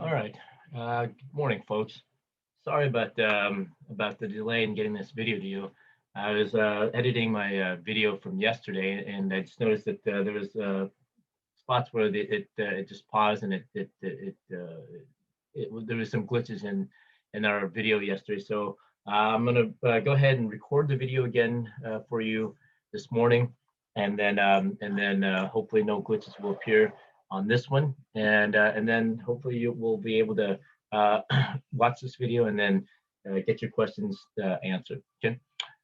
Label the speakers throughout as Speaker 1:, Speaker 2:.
Speaker 1: All right. Good morning, folks. Sorry about the delay in getting this video to you. I was editing my video from yesterday, and I just noticed that there was spots where it just paused, and there was some glitches in our video yesterday. So I'm gonna go ahead and record the video again for you this morning, and then hopefully no glitches will appear on this one, and then hopefully you will be able to uh, watch this video and then get your questions answered. Okay.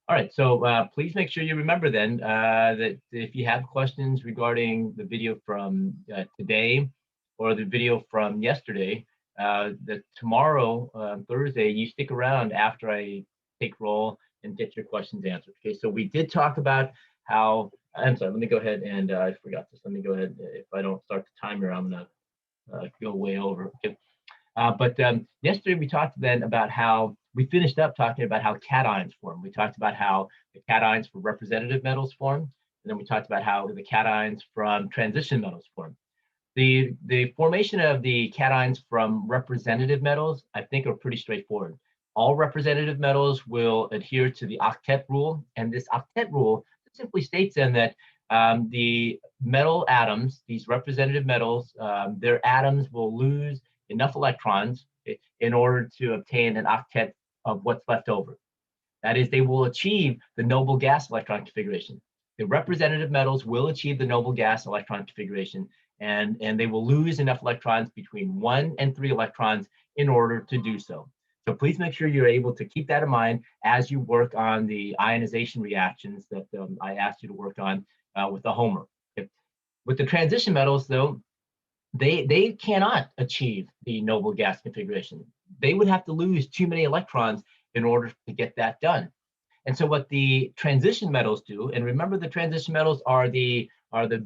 Speaker 1: All right, so please make sure you remember then that if you have questions regarding the video from today or the video from yesterday, that tomorrow, Thursday, you stick around after I take roll and get your questions answered. Okay, so we did talk about how, I'm sorry, let me go ahead and I forgot this. Let me go ahead. If I don't start the timer, I'm gonna go way over. Okay. But yesterday we talked then about how we finished up talking about how cations form. We talked about how the cations for representative metals form, and then we talked about how the cations from transition metals form. The formation of the cations from representative metals, I think, are pretty straightforward. All representative metals will adhere to the octet rule, and this octet rule simply states then that the metal atoms, these representative metals, their atoms will lose enough electrons in order to obtain an octet of what's left over. That is, they will achieve the noble gas electron configuration. The representative metals will achieve the noble gas electron configuration, and they will lose enough electrons between 1 and 3 electrons in order to do so. So please make sure you're able to keep that in mind as you work on the ionization reactions that I asked you to work on with the homework. Okay. With the transition metals, though, they cannot achieve the noble gas configuration. They would have to lose too many electrons in order to get that done. And so what the transition metals do, and remember the transition metals are the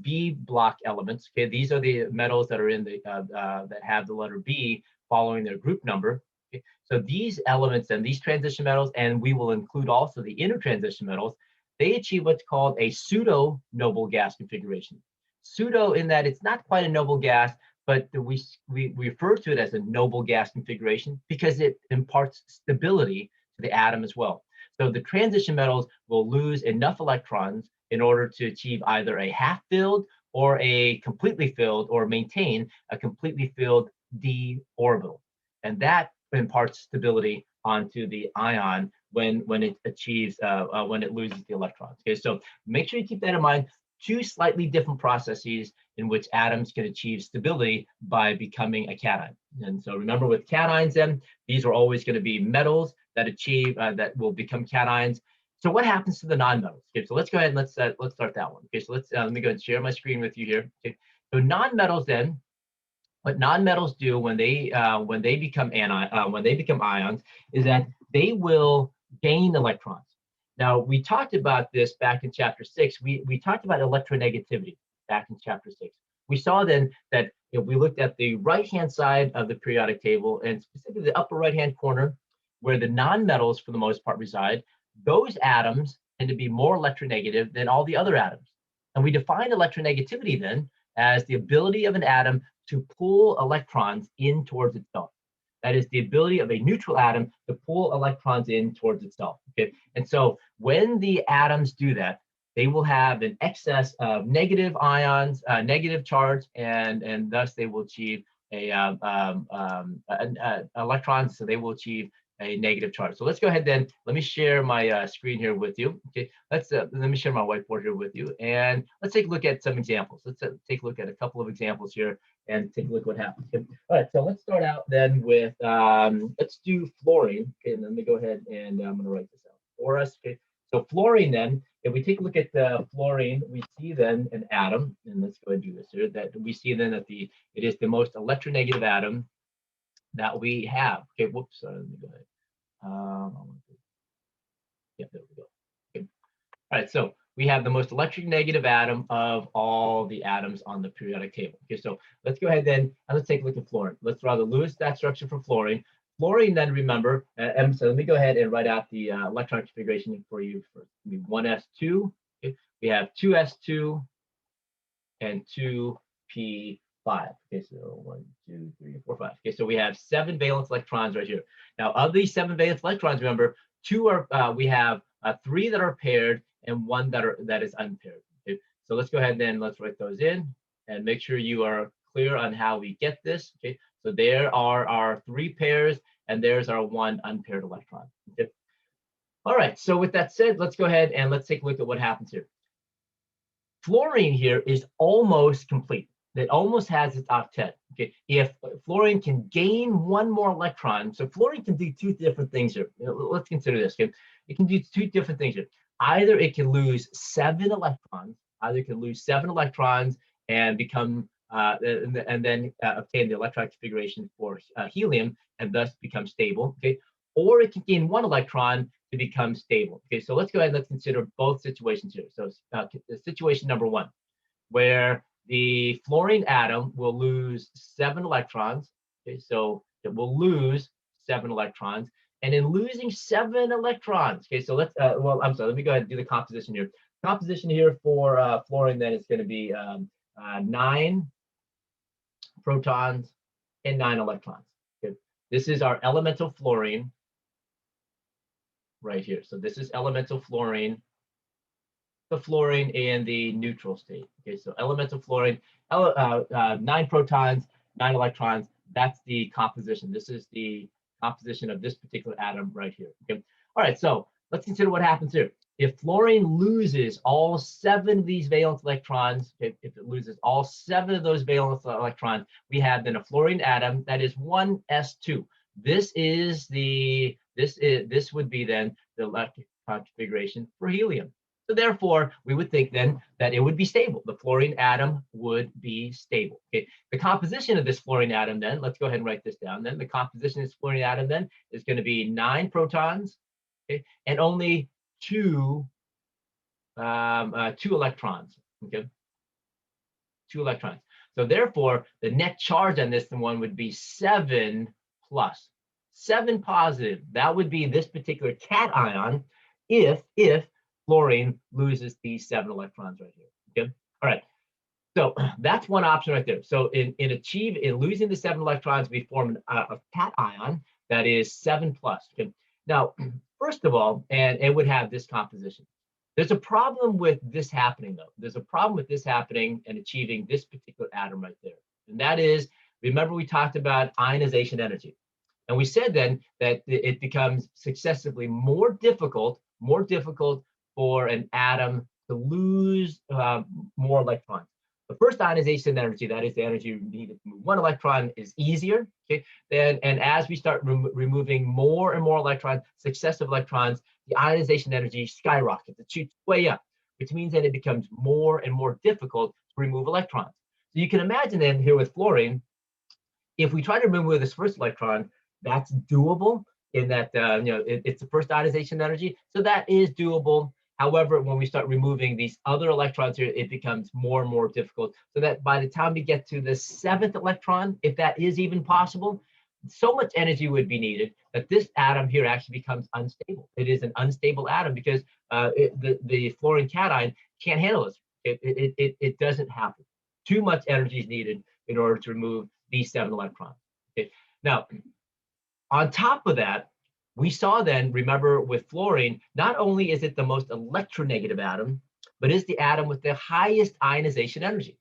Speaker 1: B block elements. Okay, these are the metals that are in the that have the letter B following their group number. Okay? So these elements and these transition metals, and we will include also the intertransition metals, they achieve what's called a pseudo noble gas configuration. Pseudo in that it's not quite a noble gas, but we refer to it as a noble gas configuration because it imparts stability to the atom as well. So the transition metals will lose enough electrons in order to achieve either a half filled or a completely filled, or maintain a completely filled d orbital. And that imparts stability onto the ion when it achieves, when it loses the electrons. Okay, so make sure you keep that in mind. Two slightly different processes in which atoms can achieve stability by becoming a cation. And so remember, with cations, then these are always going to be metals that achieve that will become cations. So what happens to the nonmetals? Okay, so let's go ahead and let's start that one. Okay, so let me go and share my screen with you here. Okay, so nonmetals then, what nonmetals do when they become ions is that they will gain electrons. Now, we talked about this back in chapter 6. We talked about electronegativity back in chapter 6. We saw then that if we looked at the right-hand side of the periodic table, and specifically the upper right-hand corner, where the nonmetals for the most part reside, those atoms tend to be more electronegative than all the other atoms. And we define electronegativity then as the ability of an atom to pull electrons in towards itself. That is the ability of a neutral atom to pull electrons in towards itself. Okay, and so when the atoms do that, they will have an excess of negative ions, negative charge, and thus they will achieve electrons. So they will achieve a negative charge. So let's go ahead then. Let me share my screen here with you. Okay, let me share my whiteboard here with you, and let's take a look at some examples. Let's take a look at a couple of examples here and take a look what happens. Okay. All right, so let's start out then with let's do fluorine. Okay, and let me go ahead and I'm going to write this out for us. Okay, so fluorine then. If we take a look at fluorine, we see then an atom, and let's go ahead and do this here. That we see then that it is the most electronegative atom that we have. Okay, whoops, let me go ahead. Yeah, there we go. Okay. All right, so we have the most electronegative atom of all the atoms on the periodic table. Okay, so let's go ahead then and let's take a look at fluorine. Let's draw the Lewis stat structure for fluorine. Fluorine then, remember, so let me go ahead and write out the electron configuration for you. For 1s2, okay. We have 2s2 and 2p5. 5. Okay, so 1, 2, 3, 4, 5. Okay, so we have 7 valence electrons right here. Now, of these 7 valence electrons, remember, we have 3 that are paired and 1 that is unpaired. Okay, so let's go ahead and then let's write those in and make sure you are clear on how we get this. Okay, so there are our 3 pairs and there's our 1 unpaired electron. Okay. All right, so with that said, let's go ahead and let's take a look at what happens here. Fluorine here is almost complete. It almost has its octet. Okay, if fluorine can gain 1 more electron, so fluorine can do 2 different things here. Let's consider this. Okay, it can do 2 different things here. Either it can lose 7 electrons, and become and then obtain the electron configuration for helium and thus become stable. Okay, or it can gain 1 electron to become stable. Okay, so let's go ahead and let's consider both situations here. So situation number 1, where the fluorine atom will lose 7 electrons. Okay, so it will lose 7 electrons. And in losing 7 electrons, okay, so let's, well, I'm sorry, let me go ahead and do the composition here. Composition here for fluorine then is going to be 9 protons and 9 electrons. Okay, this is our elemental fluorine right here. So this is elemental fluorine, the fluorine in the neutral state. Okay, so elemental fluorine, 9 protons, 9 electrons. That's the composition. This is the composition of this particular atom right here. Okay. All right, so let's consider what happens here. If fluorine loses all 7 of these valence electrons, if it loses all 7 of those valence electrons, we have then a fluorine atom that is 1s2. This would be then the electron configuration for helium. So therefore, we would think then that it would be stable. The fluorine atom would be stable. Okay. The composition of this fluorine atom then, let's go ahead and write this down. Then the composition of this fluorine atom then is going to be 9 protons, okay, and only 2 electrons. Okay, 2 electrons. So therefore, the net charge on this one would be 7 plus. 7 positive. That would be this particular cation if fluorine loses these 7 electrons right here. Okay. All right. So that's one option right there. So in losing the 7 electrons, we form a cation that is 7 plus. Okay. Now, first of all, and it would have this composition. There's a problem with this happening, though. There's a problem with this happening and achieving this particular atom right there. And that is, remember we talked about ionization energy. And we said then that it becomes successively more difficult for an atom to lose more electrons. The first ionization energy, that is the energy needed to move 1 electron, is easier. Okay, and as we start removing more and more electrons, successive electrons, the ionization energy skyrockets. It shoots way up, which means that it becomes more and more difficult to remove electrons. So you can imagine then here with fluorine, if we try to remove this first electron, that's doable in that it's the first ionization energy, so that is doable. However, when we start removing these other electrons here, it becomes more and more difficult. So that by the time we get to the 7th electron, if that is even possible, so much energy would be needed that this atom here actually becomes unstable. It is an unstable atom because the fluorine cation can't handle this. It doesn't happen. Too much energy is needed in order to remove these 7 electrons. Okay. Now, on top of that, we saw then, remember with fluorine, not only is it the most electronegative atom, but is the atom with the highest ionization energy.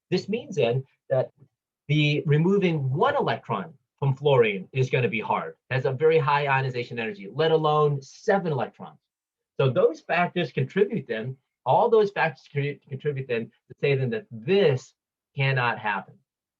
Speaker 1: This means then that the removing 1 electron from fluorine is going to be hard, has a very high ionization energy, let alone 7 electrons. So those factors contribute then, all those factors contribute then to say then that this cannot happen.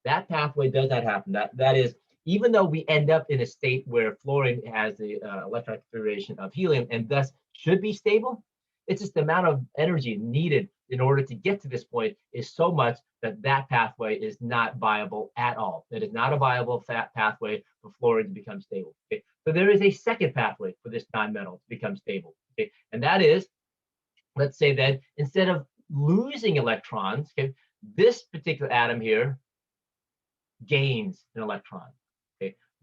Speaker 1: That pathway does not happen. That is, even though we end up in a state where fluorine has the electron configuration of helium and thus should be stable, it's just the amount of energy needed in order to get to this point is so much that that pathway is not viable at all. It is not a viable pathway for fluorine to become stable. Okay? So there is a second pathway for this nonmetal to become stable. Okay? And that is, let's say that instead of losing electrons, okay, this particular atom here gains an electron.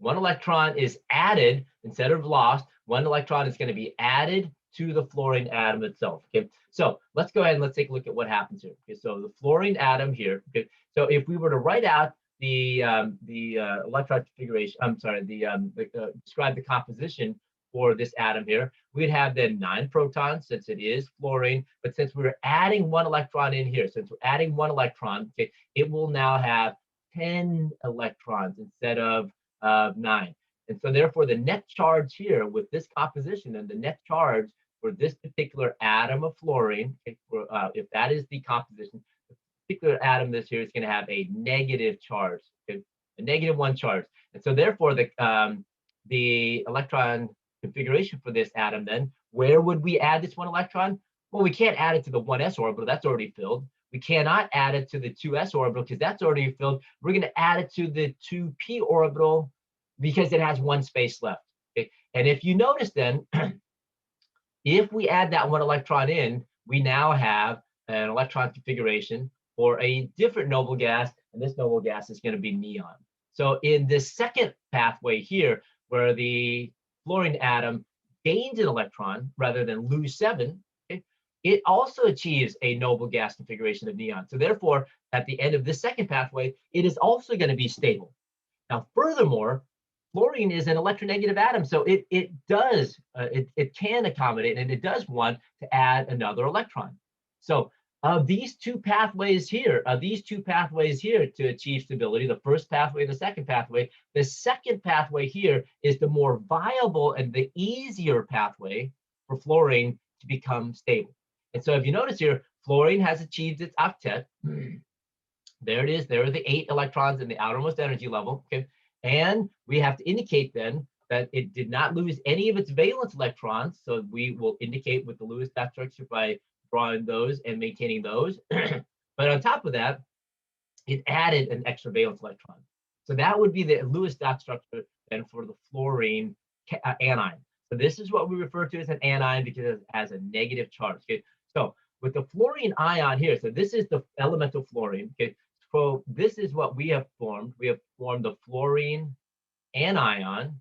Speaker 1: 1 electron is added instead of lost. 1 electron is going to be added to the fluorine atom itself. Okay, so let's go ahead and let's take a look at what happens here. Okay, so the fluorine atom here. Okay, so if we were to write out the electron configuration, I'm sorry, describe the composition for this atom here, we'd have then 9 protons since it is fluorine, but since we're adding 1 electron in here, since we're adding 1 electron, okay, it will now have 10 electrons instead of 9. And so therefore the net charge here with this composition and the net charge for this particular atom of fluorine, okay, if that is the composition, the particular atom this here is going to have a negative charge, okay, a -1 charge. And so therefore the electron configuration for this atom then, where would we add this 1 electron? Well, we can't add it to the 1s orbital, that's already filled. We cannot add it to the 2s orbital because that's already filled. We're going to add it to the 2p orbital because it has 1 space left. Okay? And if you notice then, if we add that 1 electron in, we now have an electron configuration for a different noble gas, and this noble gas is going to be neon. So in this second pathway here, where the fluorine atom gains an electron rather than lose 7, okay, it also achieves a noble gas configuration of neon. So therefore, at the end of this second pathway, it is also going to be stable. Now, furthermore, fluorine is an electronegative atom, so it can accommodate and it does want to add another electron. So these two pathways here to achieve stability, the first pathway and the second pathway here is the more viable and the easier pathway for fluorine to become stable. And so if you notice here, fluorine has achieved its octet. There it is. There are the 8 electrons in the outermost energy level. Okay. And we have to indicate then that it did not lose any of its valence electrons. So we will indicate with the Lewis dot structure by drawing those and maintaining those. But on top of that, it added an extra valence electron. So that would be the Lewis dot structure then for the fluorine anion. So this is what we refer to as an anion because it has a negative charge. Okay. So with the fluorine ion here, so this is the elemental fluorine. Okay. So this is what we have formed. We have formed the fluorine anion,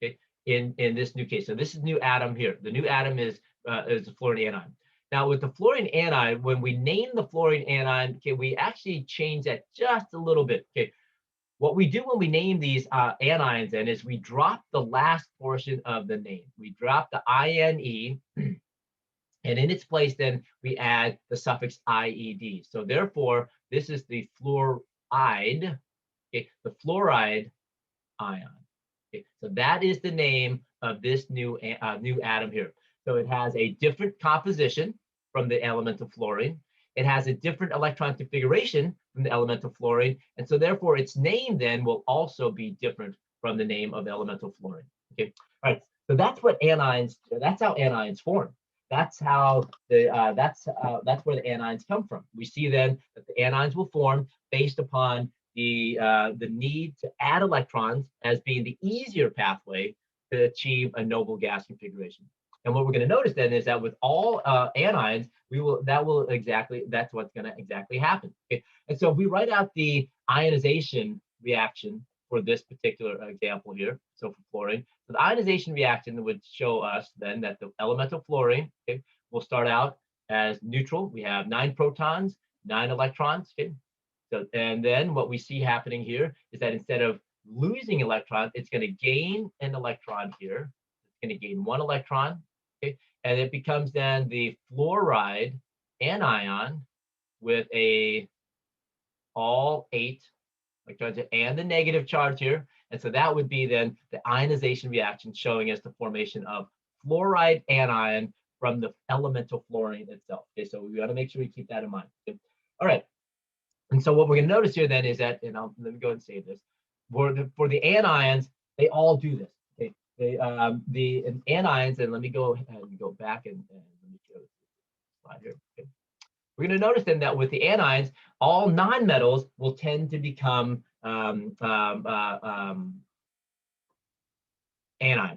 Speaker 1: okay, in this new case. So this is new atom here. The new atom is the fluorine anion. Now with the fluorine anion, when we name the fluorine anion, okay, we actually change that just a little bit. Okay, what we do when we name these anions then is we drop the last portion of the name. We drop the INE. And in its place, then we add the suffix IED. So therefore, this is the fluoride, okay, the fluoride ion. Okay, so that is the name of this new atom here. So it has a different composition from the elemental fluorine. It has a different electron configuration from the elemental fluorine. And so therefore, its name then will also be different from the name of elemental fluorine. Okay, all right. So that's what anions. That's how anions form. That's how that's where the anions come from. We see then that the anions will form based upon the need to add electrons as being the easier pathway to achieve a noble gas configuration. And what we're going to notice then is that with all anions, that's what's going to exactly happen. Okay? And so if we write out the ionization reaction for this particular example here, so for fluorine, so the ionization reaction would show us then that the elemental fluorine, okay, will start out as neutral. We have 9 protons, 9 electrons. Okay? So, and then what we see happening here is that instead of losing electrons, it's going to gain an electron here. It's going to gain 1 electron. Okay? And it becomes then the fluoride anion with all 8 electrons and the negative charge here. And so that would be then the ionization reaction showing us the formation of fluoride anion from the elemental fluorine itself. Okay, so we got to make sure we keep that in mind. Okay? All right. And so what we're going to notice here then is that, and let me go ahead and save this. For the anions, they all do this. Okay, the anions, and let me go ahead and go back and let me show this slide here. Okay. We're going to notice then that with the anions, all nonmetals will tend to become anions.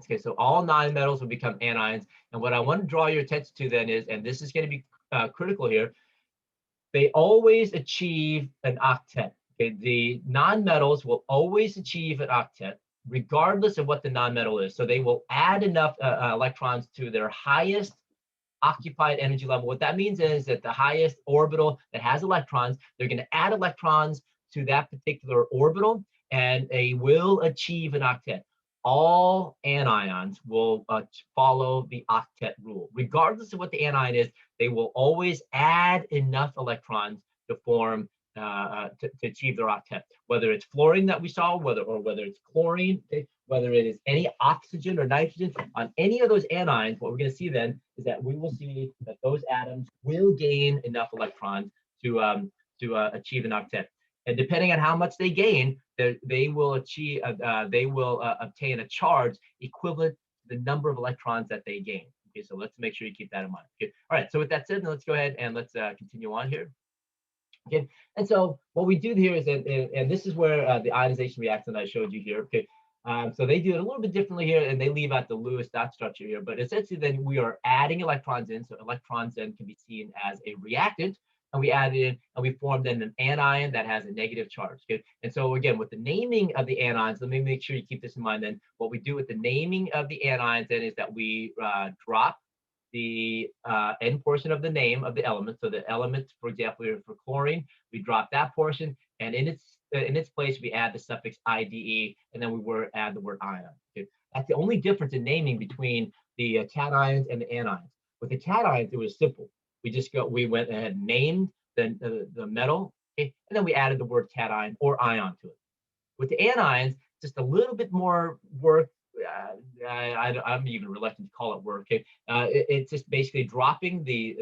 Speaker 1: Okay, so all nonmetals will become anions. And what I want to draw your attention to then is, and this is going to be critical here, they always achieve an octet. Okay, the nonmetals will always achieve an octet, regardless of what the nonmetal is. So they will add enough electrons to their highest occupied energy level. What that means is that the highest orbital that has electrons, they're going to add electrons to that particular orbital, and they will achieve an octet. All anions will follow the octet rule. Regardless of what the anion is, they will always add enough electrons to form to achieve their octet. Whether it's fluorine that we saw, whether it's chlorine, okay, whether it is any oxygen or nitrogen, on any of those anions, what we're going to see then is that we will see that those atoms will gain enough electrons to achieve an octet. And depending on how much they gain, they will achieve obtain a charge equivalent to the number of electrons that they gain. Okay, so let's make sure you keep that in mind. Okay, all right. So with that said, let's go ahead and let's continue on here. Okay, and so what we do here is, and this is where the ionization reaction that I showed you here. Okay, so they do it a little bit differently here, and they leave out the Lewis dot structure here. But essentially, then we are adding electrons in, so electrons then can be seen as a reactant, and we add it in, and we form then an anion that has a negative charge. Okay, and so again, with the naming of the anions, let me make sure you keep this in mind. Then what we do with the naming of the anions then is that we drop the end portion of the name of the element. So the element, for example, for chlorine, we drop that portion, and in its place we add the suffix IDE, and then we add the word ion. Okay? That's the only difference in naming between the cations and the anions. With the cations, it was simple. We went ahead and named the metal, okay? And then we added the word cation or ion to it. With the anions, just a little bit more work. I'm even reluctant to call it work. Okay? It's just basically dropping the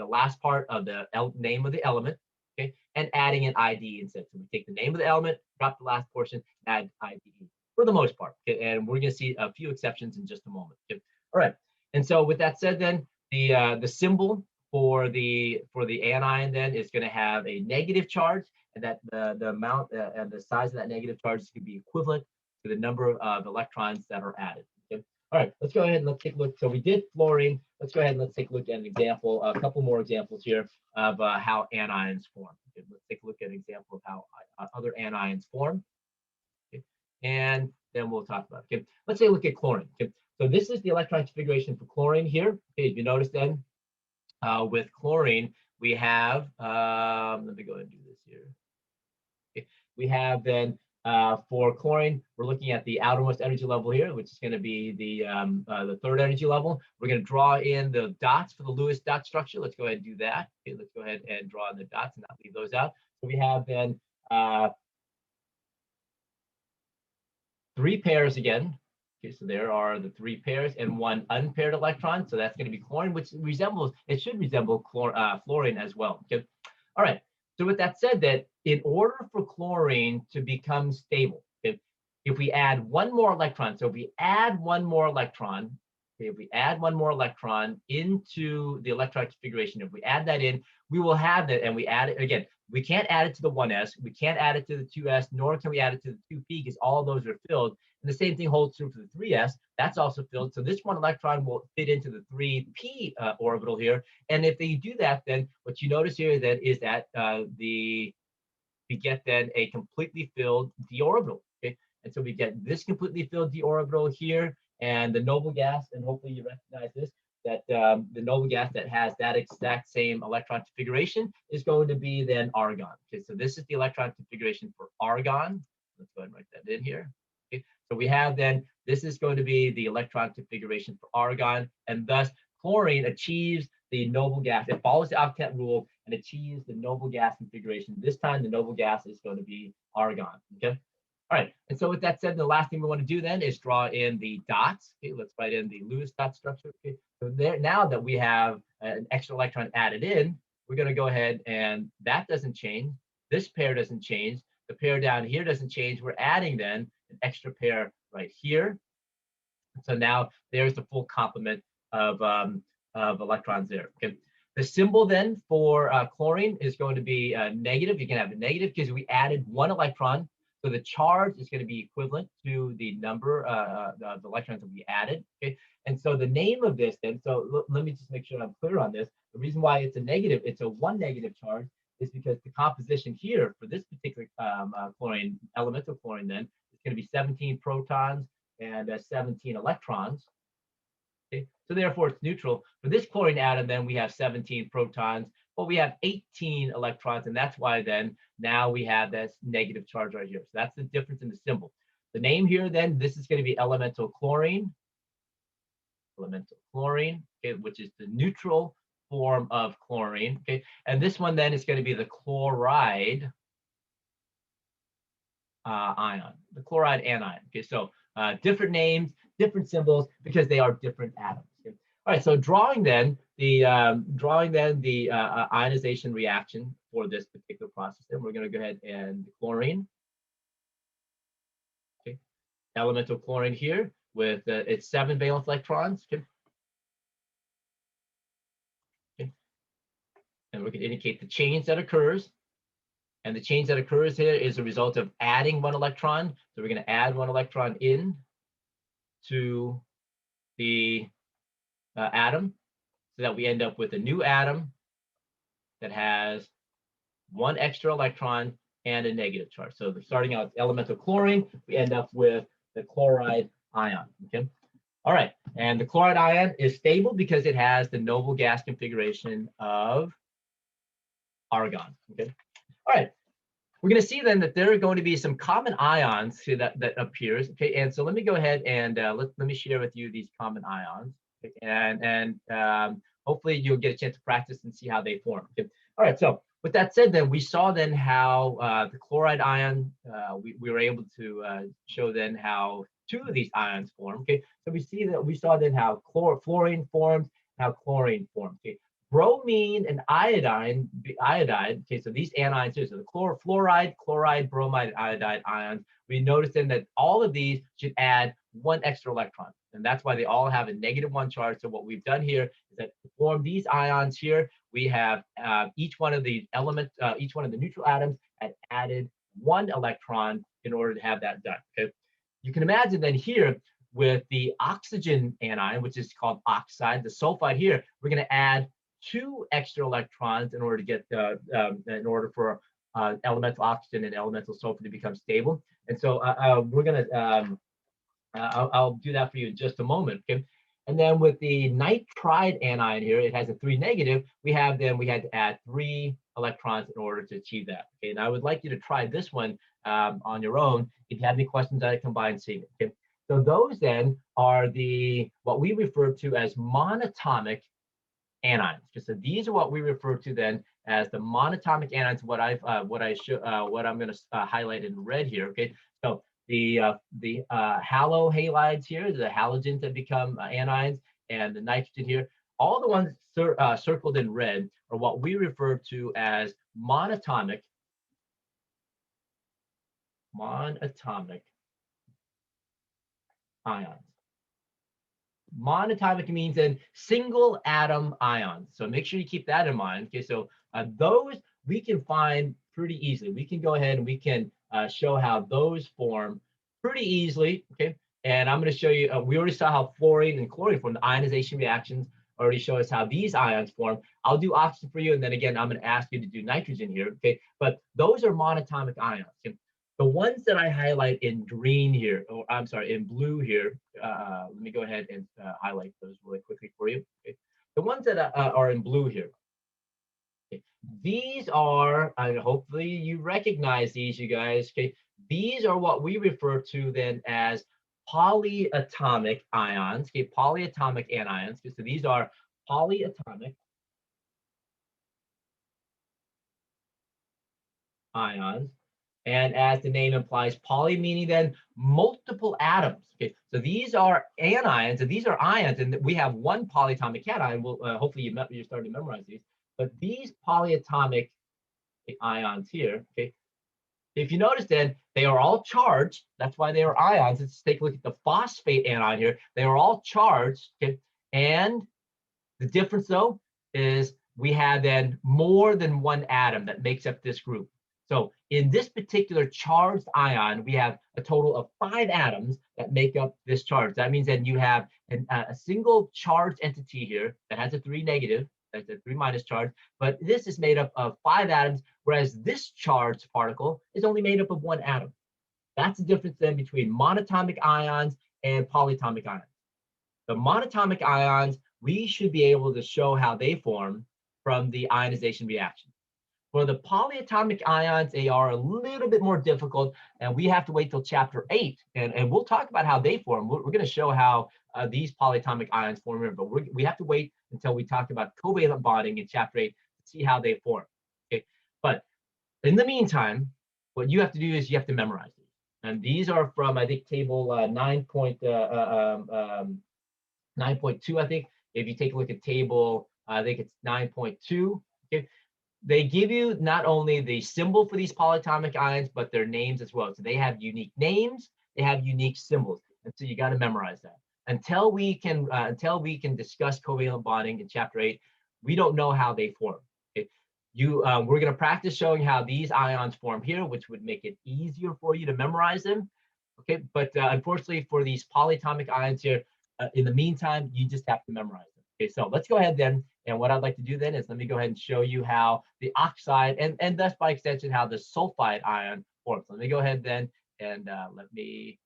Speaker 1: last part of the name of the element, okay, and adding an ID instead. So we take the name of the element, drop the last portion, add ID for the most part. Okay? And we're going to see a few exceptions in just a moment. Okay? All right. And so with that said, then the symbol for the anion then is going to have a negative charge, and that the amount and the size of that negative charge is going to be equivalent to the number of electrons that are added. Okay? All right, let's go ahead and let's take a look. So we did fluorine. Let's go ahead and let's take a look at an example, a couple more examples here of how anions form. Okay? Let's take a look at an example of how other anions form. Okay? And then we'll talk about it. Okay? Let's say look at chlorine. Okay? So this is the electron configuration for chlorine here. Okay, if you notice then, with chlorine, we have, let me go ahead and do this here. Okay? We have then, for chlorine, we're looking at the outermost energy level here, which is going to be the third energy level. We're going to draw in the dots for the Lewis dot structure. Let's go ahead and do that. Okay, let's go ahead and draw in the dots and not leave those out. So we have then 3 pairs again. Okay, so there are the 3 pairs and 1 unpaired electron. So that's going to be chlorine, which should resemble fluorine as well. Okay, all right. So with that said, that in order for chlorine to become stable, if we add 1 more electron, so if we add 1 more electron, okay, if we add 1 more electron into the electron configuration, if we add that in, we will have that, and we add it again. We can't add it to the 1s, we can't add it to the 2s, nor can we add it to the 2p because all those are filled. And the same thing holds true for the 3s. That's also filled. So this 1 electron will fit into the 3p orbital here. And if they do that, then what you notice here is that we get then a completely filled d orbital. Okay, and so we get this completely filled d orbital here, and the noble gas, and hopefully you recognize this, that the noble gas that has that exact same electron configuration is going to be then argon. Okay, so this is the electron configuration for argon. Let's go ahead and write that in here. Okay, so we have then, this is going to be the electron configuration for argon, and thus chlorine achieves the noble gas. It follows the octet rule and achieves the noble gas configuration. This time the noble gas is going to be argon. Okay. All right, and so with that said, the last thing we want to do then is draw in the dots. Okay, let's write in the Lewis dot structure. Okay, so there, now that we have an extra electron added in, we're going to go ahead, and that doesn't change. This pair doesn't change. The pair down here doesn't change. We're adding then an extra pair right here. So now there's the full complement of electrons there. Okay. The symbol then for chlorine is going to be negative. You can have a negative because we added 1 electron. So the charge is going to be equivalent to the number of electrons that we added. Okay, and so the name of this then, so let me just make sure I'm clear on this. The reason why it's a negative, it's a 1 negative charge, is because the composition here for this particular chlorine, elemental chlorine then, is going to be 17 protons and 17 electrons. Okay, so therefore it's neutral. For this chlorine atom, then we have 17 protons Well, we have 18 electrons, and that's why then now we have this negative charge right here. So that's the difference in the symbol. The name here then, this is going to be elemental chlorine, okay, which is the neutral form of chlorine, okay? And this one then is going to be the chloride ion, the chloride anion, okay? So different names, different symbols, because they are different atoms. Okay? All right, so drawing then the ionization reaction for this particular process, then we're going to go ahead and chlorine, okay? Elemental chlorine here with its 7 valence electrons, okay? And we're going to indicate the change that occurs. And the change that occurs here is a result of adding 1 electron. So we're going to add 1 electron in to the atom so that we end up with a new atom that has 1 extra electron and a negative charge. So starting out with elemental chlorine, we end up with the chloride ion. Okay. All right. And the chloride ion is stable because it has the noble gas configuration of argon. Okay. All right. We're going to see then that there are going to be some common ions that appears. Okay. And so let me go ahead and let me share with you these common ions. Okay? And hopefully you'll get a chance to practice and see how they form. Okay. All right. So with that said, then we saw then how the chloride ion, we were able to show then how 2 of these ions form. Okay. So we saw then how fluorine forms, how chlorine forms. Okay. Bromine and iodide, okay, so these anions here, so the fluoride, chloride, bromide, and iodide ions, we noticed then that all of these should add 1 extra electron. And that's why they all have a -1 charge. So what we've done here is that to form these ions here, we have each one of the elements, each one of the neutral atoms had added 1 electron in order to have that done. Okay. You can imagine then here with the oxygen anion, which is called oxide, the sulfide here, we're going to add 2 extra electrons in order to get in order for elemental oxygen and elemental sulfur to become stable. And so we're gonna I'll do that for you in just a moment. Okay. And then with the nitride anion here, it has a 3 negative. We had to add 3 electrons in order to achieve that. Okay. And I would like you to try this one on your own. If you have any questions on it, come by and see me. Okay. So those then are what we refer to as monatomic anions. So these are what we refer to then as the monatomic anions. What I'm going to highlight in red here. Okay, so the halohalides here, the halogens that become anions, and the nitrogen here, all the ones circled in red are what we refer to as monatomic ions. Monatomic means then single atom ions. So make sure you keep that in mind. Okay, so those we can find pretty easily. We can go ahead and we can show how those form pretty easily. Okay, and I'm going to show you. We already saw how fluorine and chlorine form. The ionization reactions already show us how these ions form. I'll do oxygen for you, and then again, I'm going to ask you to do nitrogen here. Okay, but those are monatomic ions. Okay? The ones that I highlight in green here, or I'm sorry, in blue here, let me go ahead and highlight those really quickly for you. Okay. The ones that are in blue here, okay. These are, hopefully you recognize these, you guys. Okay, these are what we refer to then as polyatomic ions. Okay, polyatomic anions. Okay, so these are polyatomic ions. And as the name implies, poly meaning then multiple atoms. Okay, so these are anions, and these are ions, and we have 1 polyatomic cation. We'll hopefully you're starting to memorize these. But these polyatomic ions here, okay, if you notice then they are all charged. That's why they are ions. Let's take a look at the phosphate anion here. They are all charged. Okay, and the difference though is we have then more than 1 atom that makes up this group. So in this particular charged ion, we have a total of 5 atoms that make up this charge. That means that you have a single charged entity here that has a 3 negative, that's a 3 minus charge, but this is made up of 5 atoms, whereas this charged particle is only made up of 1 atom. That's the difference then between monatomic ions and polyatomic ions. The monatomic ions, we should be able to show how they form from the ionization reaction. For the polyatomic ions, they are a little bit more difficult, and we have to wait till chapter 8, and we'll talk about how they form. We're going to show how these polyatomic ions form, but we have to wait until we talk about covalent bonding in chapter 8 to see how they form. Okay, but in the meantime, what you have to do is you have to memorize these, and these are from, I think, table 9.2. I think if you take a look at table, I think it's 9.2. Okay, they give you not only the symbol for these polyatomic ions, but their names as well. So they have unique names, they have unique symbols, and so you got to memorize that. Until we can discuss covalent bonding in chapter 8, we don't know how they form. Okay? We're going to practice showing how these ions form here, which would make it easier for you to memorize them. Okay, but unfortunately for these polyatomic ions here, in the meantime, you just have to memorize them. Okay, so let's go ahead then. And what I'd like to do then is let me go ahead and show you how the oxide and thus by extension how the sulfide ion forms. Let me go ahead then and let me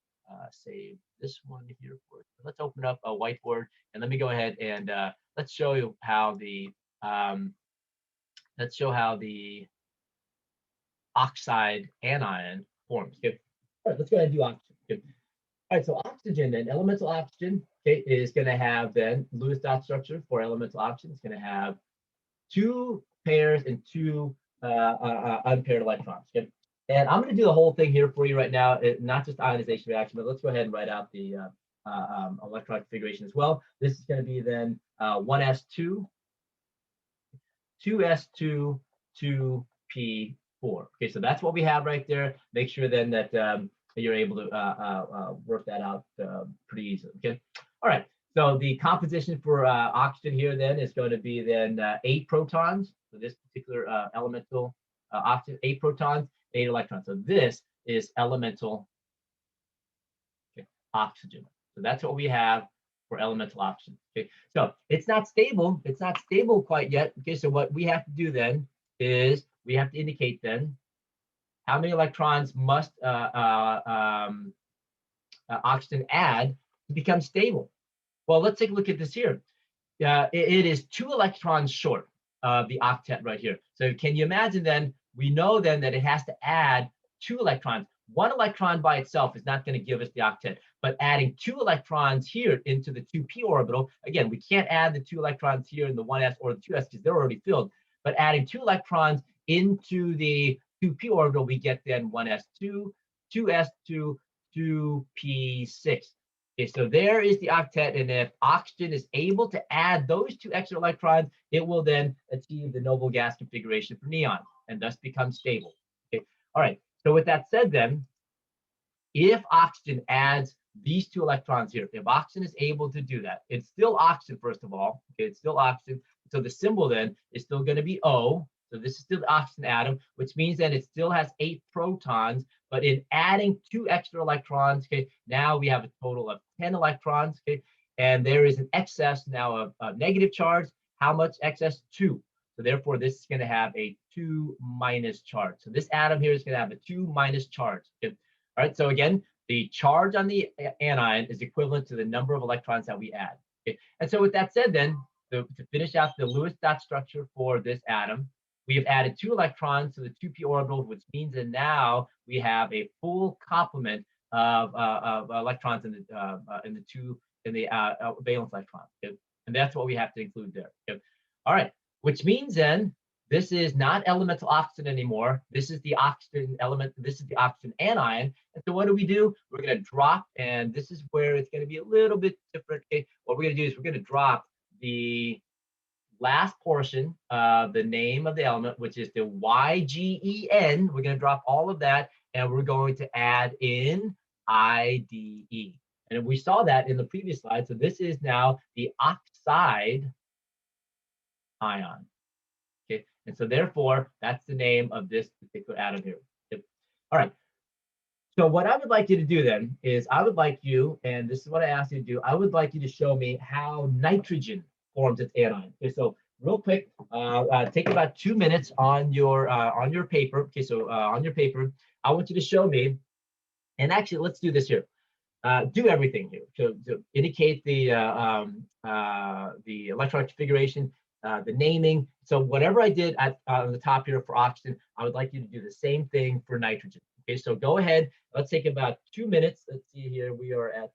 Speaker 1: save this one here. Let's open up a whiteboard and let me go ahead and let's show you how the oxide anion forms. Okay. All right, let's go ahead and do oxygen. Okay. All right, so oxygen then, elemental oxygen, okay, is going to have then Lewis dot structure for elemental oxygen. It's going to have 2 pairs and 2 unpaired electrons. Okay? And I'm going to do the whole thing here for you right now, not just ionization reaction, but let's go ahead and write out the electron configuration as well. This is going to be then 1s2, 2s2, 2p4. Okay, so that's what we have right there. Make sure then that you're able to work that out pretty easily. Okay, all right. So the composition for oxygen here then is going to be then 8 protons. So this particular elemental oxygen, 8 protons, 8 electrons. So this is elemental oxygen. So that's what we have for elemental oxygen. Okay, so it's not stable. It's not stable quite yet. Okay, so what we have to do then is we have to indicate then how many electrons must oxygen add to become stable. Well, let's take a look at this here. It is 2 electrons short of the octet right here. So can you imagine then, we know then that it has to add 2 electrons. 1 electron by itself is not going to give us the octet, but adding 2 electrons here into the 2p orbital, again, we can't add the 2 electrons here in the 1s or the 2s because they're already filled, but adding 2 electrons into the 2p orbital, we get then 1s2, 2s2, 2p6. Okay, so there is the octet, and if oxygen is able to add those 2 extra electrons, it will then achieve the noble gas configuration for neon and thus become stable. Okay, all right. So with that said, then, if oxygen adds these 2 electrons here, if oxygen is able to do that, it's still oxygen first of all. Okay, it's still oxygen. So the symbol then is still going to be O. So this is still the oxygen atom, which means that it still has 8 protons, but in adding 2 extra electrons, okay, now we have a total of 10 electrons, okay, and there is an excess now of negative charge. How much excess? 2. So therefore, this is going to have a 2 minus charge. So this atom here is going to have a 2 minus charge. Okay? All right, so again, the charge on the anion is equivalent to the number of electrons that we add. Okay? And so with that said then, to finish out the Lewis dot structure for this atom, we have added 2 electrons to the 2p orbital, which means that now we have a full complement of electrons in the valence electron, okay? And that's what we have to include there. Okay? All right, which means then this is not elemental oxygen anymore. This is the oxygen element. This is the oxygen anion. And so what do? We're going to drop, and this is where it's going to be a little bit different. Okay, what we're going to do is we're going to drop the last portion of the name of the element, which is the YGEN. We're going to drop all of that, and we're going to add in IDE. And we saw that in the previous slide. So this is now the oxide ion. Okay, and so therefore, that's the name of this particular atom here. Okay. All right. So what I would like you to do then is I would like you, and this is what I asked you to do, I would like you to show me how nitrogen forms its anion. Okay, so real quick, take about 2 minutes on your paper. Okay, so on your paper, I want you to show me, and actually, let's do this here. Do everything here to indicate the electron configuration. the naming. So whatever I did on the top here for oxygen, I would like you to do the same thing for nitrogen. Okay, so go ahead. Let's take about 2 minutes. Let's see here. We are at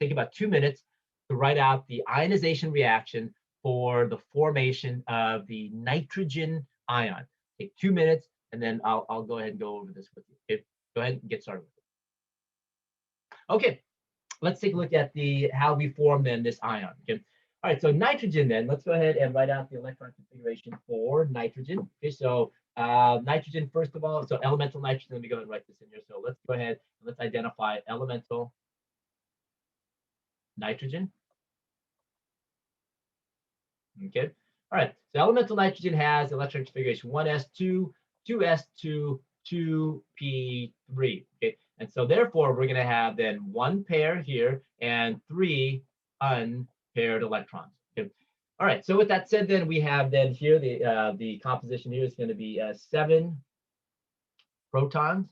Speaker 1: take about 2 minutes to write out the ionization reaction for the formation of the nitrogen ion. Take 2 minutes, and then I'll go ahead and go over this with you. Okay, go ahead and get started with it. Okay, let's take a look at how we form then this ion. Okay. All right, so nitrogen then, let's go ahead and write out the electron configuration for nitrogen. Okay, so nitrogen, first of all, so elemental nitrogen, let me go ahead and write this in here. So let's go ahead and let's identify elemental nitrogen. Okay, all right, so elemental nitrogen has electron configuration 1s2, 2s2, 2p3. Okay, and so therefore we're going to have then 1 pair here and 3 unpaired electrons. Okay, all right, so with that said, then we have then here the composition here is going to be 7 protons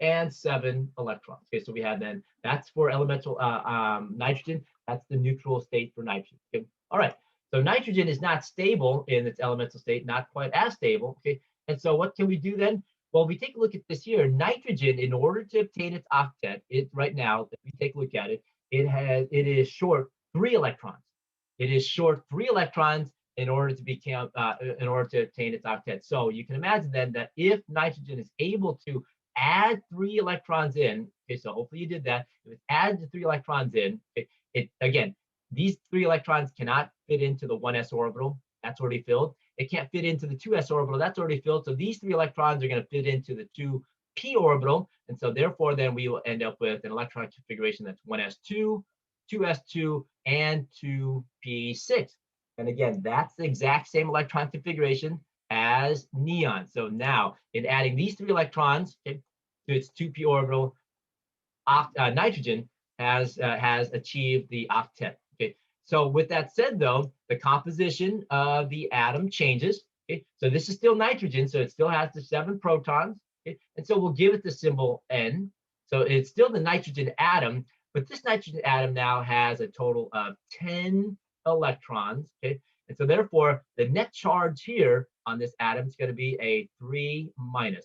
Speaker 1: and 7 electrons. Okay, so we have then that's for elemental nitrogen. That's the neutral state for nitrogen. Okay, all right. So nitrogen is not stable in its elemental state, not quite as stable. Okay, and so what can we do then? Well, we take a look at this here. Nitrogen, in order to obtain its octet, right now, if we take a look at it, it is short 3 electrons. It is short 3 electrons in order to obtain its octet. So you can imagine then that if nitrogen is able to add 3 electrons in, okay, so hopefully you did that. If it adds the 3 electrons in, it again, these 3 electrons cannot fit into the 1s orbital. That's already filled. It can't fit into the 2s orbital. That's already filled. So these 3 electrons are going to fit into the 2p orbital. And so therefore, then we will end up with an electron configuration that's 1s2, 2s2, and 2p6. And again, that's the exact same electron configuration as neon. So now, in adding these 3 electrons to its 2p orbital, nitrogen has achieved the octet. Okay, so with that said, though, the composition of the atom changes. Okay, so this is still nitrogen, so it still has the 7 protons. Okay, and so we'll give it the symbol N. So it's still the nitrogen atom, but this nitrogen atom now has a total of 10 electrons. Okay, and so therefore the net charge here on this atom is going to be a 3-.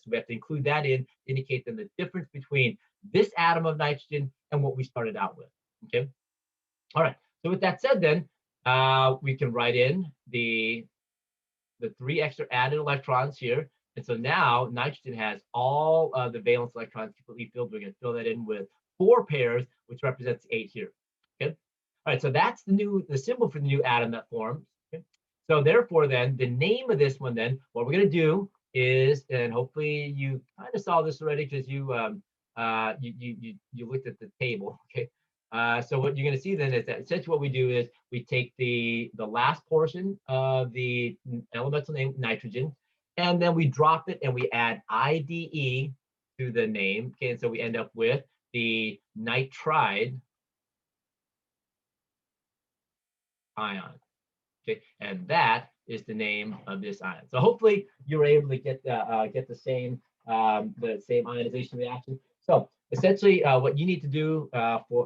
Speaker 1: We have to include that in, indicate then the difference between this atom of nitrogen and what we started out with. Okay, all right, so with that said, then we can write in the 3 extra added electrons here. And so now nitrogen has all of the valence electrons completely filled. We're going to fill that in with 4 pairs, which represents 8 here. Okay, all right, so that's the symbol for the new atom that forms. Okay, so therefore then the name of this one, then what we're going to do is, and hopefully you kind of saw this already because you looked at the table. Okay, so what you're going to see then is that essentially what we do is we take the last portion of the elemental name nitrogen, and then we drop it and we add IDE to the name. Okay, and so we end up with the nitride ion. Okay, and that is the name of this ion. So hopefully you were able to get the same ionization reaction. So essentially, what you need to do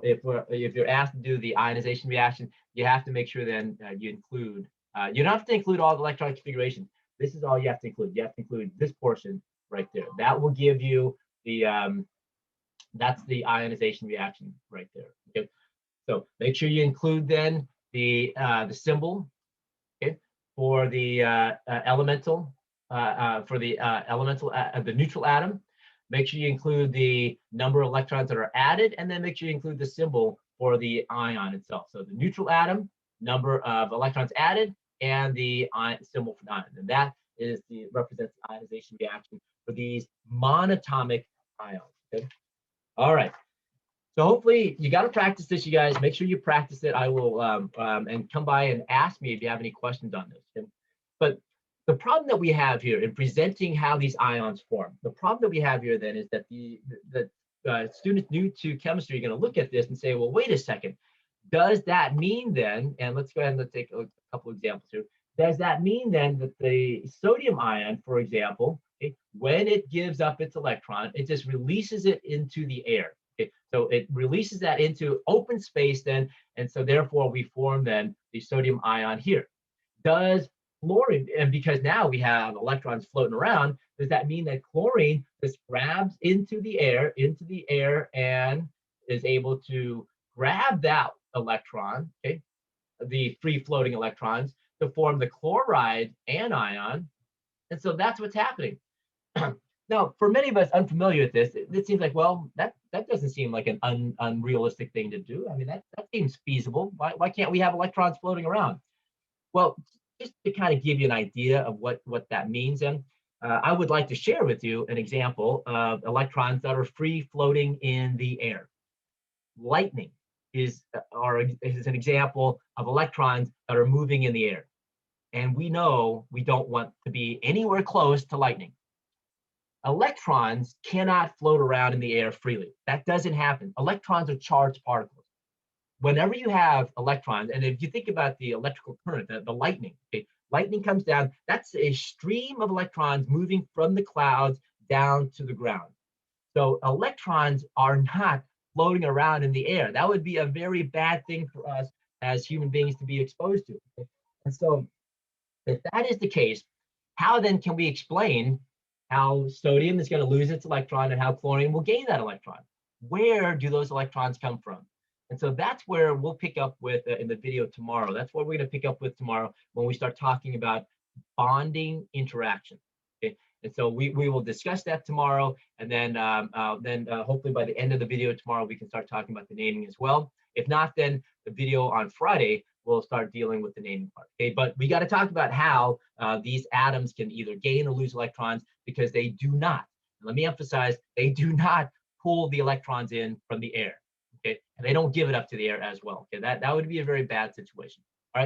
Speaker 1: if you're asked to do the ionization reaction, you have to make sure then you include. You don't have to include all the electron configuration. This is all you have to include. You have to include this portion right there. That will give you the that's the ionization reaction right there. Okay, so make sure you include then the symbol, okay, for the elemental the neutral atom. Make sure you include the number of electrons that are added, and then make sure you include the symbol for the ion itself. So the neutral atom, number of electrons added, and the symbol for the ion. And that represents the ionization reaction for these monatomic ions. Okay. All right. So hopefully you got to practice this, you guys. Make sure you practice it. I will and come by and ask me if you have any questions on this. Okay? But the problem that we have here in presenting how these ions form, the problem that we have here then is that the students new to chemistry are going to look at this and say, well, wait a second. Does that mean then, and let's go ahead and take a couple examples here. Does that mean then that the sodium ion, for example, okay, when it gives up its electron, it just releases it into the air? Okay, so it releases that into open space then, and so therefore we form then the sodium ion here. Does chlorine, and because now we have electrons floating around, does that mean that chlorine just grabs into the air, and is able to grab that electron, okay, the free floating electrons, to form the chloride anion? And so that's what's happening. Now, for many of us unfamiliar with this, it seems like, well, that doesn't seem like an unrealistic thing to do. I mean, that seems feasible. Why can't we have electrons floating around? Well, just to kind of give you an idea of what that means, and I would like to share with you an example of electrons that are free floating in the air. Lightning is an example of electrons that are moving in the air. And we know we don't want to be anywhere close to lightning. Electrons cannot float around in the air freely. That doesn't happen. Electrons are charged particles. Whenever you have electrons, and if you think about the electrical current, the lightning, okay, lightning comes down, that's a stream of electrons moving from the clouds down to the ground. So electrons are not floating around in the air. That would be a very bad thing for us as human beings to be exposed to. Okay? And so if that is the case, how then can we explain how sodium is going to lose its electron and how chlorine will gain that electron? Where do those electrons come from? And so that's where we'll pick up with in the video tomorrow. That's what we're going to pick up with tomorrow when we start talking about bonding interaction. Okay, and so we will discuss that tomorrow, and then hopefully by the end of the video tomorrow we can start talking about the naming as well. If not, then the video on Friday we'll start dealing with the naming part. Okay, but we got to talk about how these atoms can either gain or lose electrons, because they do not. Let me emphasize, they do not pull the electrons in from the air. Okay, and they don't give it up to the air as well. Okay, that would be a very bad situation. All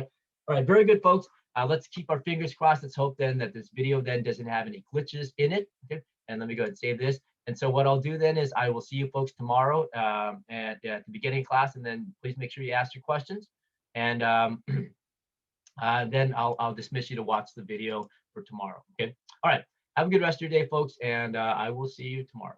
Speaker 1: right, very good, folks. Let's keep our fingers crossed. Let's hope then that this video then doesn't have any glitches in it. Okay, and let me go ahead and save this. And so what I'll do then is I will see you folks tomorrow at the beginning of class, and then please make sure you ask your questions. And then I'll dismiss you to watch the video for tomorrow. Okay. All right. Have a good rest of your day, folks, and I will see you tomorrow.